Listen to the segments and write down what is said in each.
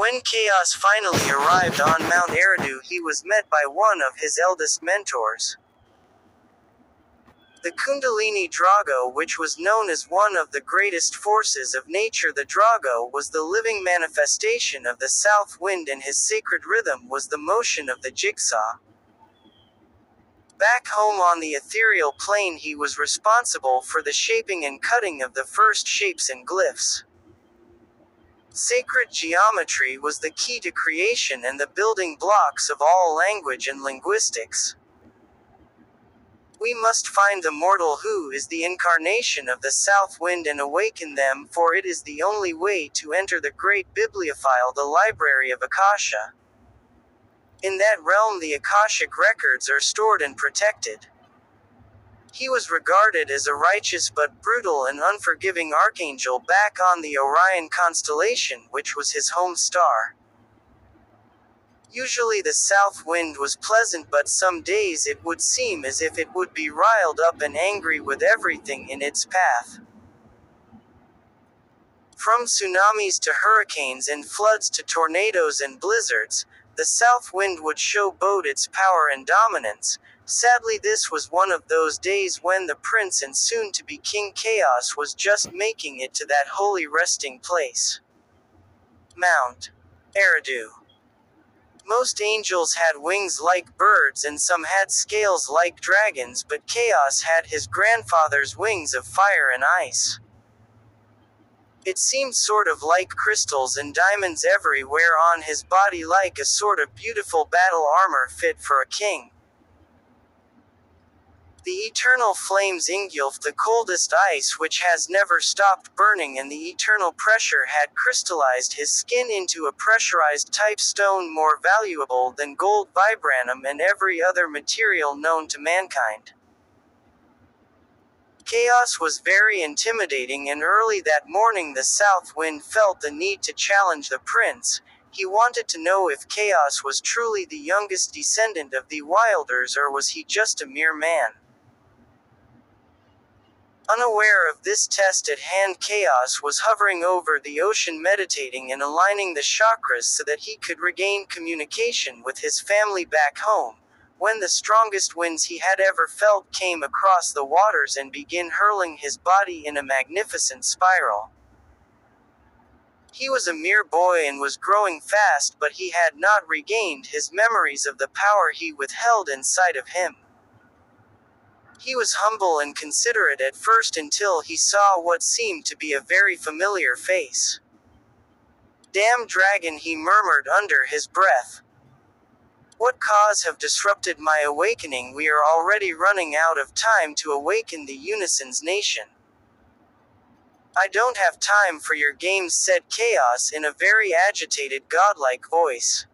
When Chaos finally arrived on Mount Eridu, he was met by one of his eldest mentors. The Kundalini Drago, which was known as one of the greatest forces of nature. The Drago was the living manifestation of the south wind, and his sacred rhythm was the motion of the jigsaw. Back home on the ethereal plane, he was responsible for the shaping and cutting of the first shapes and glyphs. Sacred geometry was the key to creation and the building blocks of all language and linguistics. We must find the mortal who is the incarnation of the south wind and awaken them, for it is the only way to enter the great bibliophile, the library of Akasha. In that realm the Akashic records are stored and protected. He was regarded as a righteous but brutal and unforgiving archangel back on the Orion constellation, which was his home star. Usually the south wind was pleasant, but some days it would seem as if it would be riled up and angry with everything in its path. From tsunamis to hurricanes and floods to tornadoes and blizzards, the south wind would showboat its power and dominance. Sadly, this was one of those days when the prince and soon-to-be King Chaos was just making it to that holy resting place. Mount Eridu. Most angels had wings like birds and some had scales like dragons, but Chaos had his grandfather's wings of fire and ice. It seemed sort of like crystals and diamonds everywhere on his body, like a sort of beautiful battle armor fit for a king. The eternal flames engulfed the coldest ice, which has never stopped burning, and the eternal pressure had crystallized his skin into a pressurized type stone more valuable than gold, vibranum, and every other material known to mankind. Chaos was very intimidating, and early that morning the south wind felt the need to challenge the prince. He wanted to know if Chaos was truly the youngest descendant of the Wilders, or was he just a mere man. Unaware of this test at hand, Chaos was hovering over the ocean, meditating and aligning the chakras so that he could regain communication with his family back home, when the strongest winds he had ever felt came across the waters and began hurling his body in a magnificent spiral. He was a mere boy and was growing fast, but he had not regained his memories of the power he withheld inside of him. He was humble and considerate at first until he saw what seemed to be a very familiar face. "Damn dragon," he murmured under his breath. "What cause have disrupted my awakening? We are already running out of time to awaken the Unison's nation." "I don't have time for your games," said Chaos in a very agitated, godlike voice.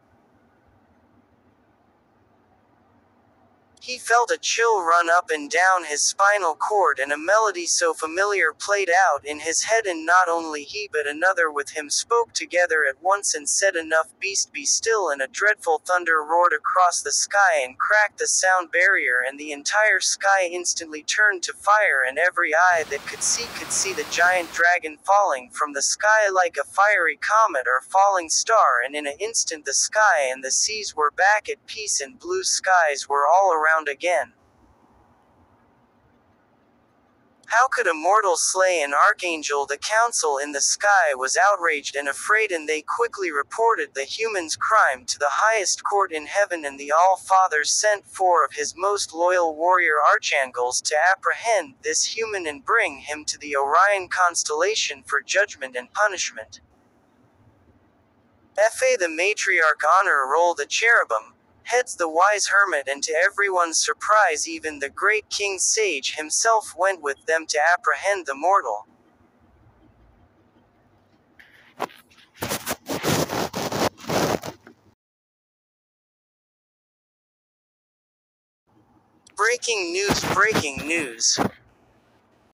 He felt a chill run up and down his spinal cord, and a melody so familiar played out in his head, and not only he but another with him spoke together at once and said, "Enough, beast, be still," and a dreadful thunder roared across the sky and cracked the sound barrier, and the entire sky instantly turned to fire, and every eye that could see the giant dragon falling from the sky like a fiery comet or falling star, and in an instant the sky and the seas were back at peace and blue skies were all around again. How could a mortal slay an archangel? The council in the sky was outraged and afraid, and they quickly reported the human's crime to the highest court in heaven, and the All-Father sent 4 of his most loyal warrior archangels to apprehend this human and bring him to the Orion constellation for judgment and punishment. Fa the matriarch honor roll the cherubim, heads the wise hermit, and to everyone's surprise even the great king sage himself went with them to apprehend the mortal. Breaking news.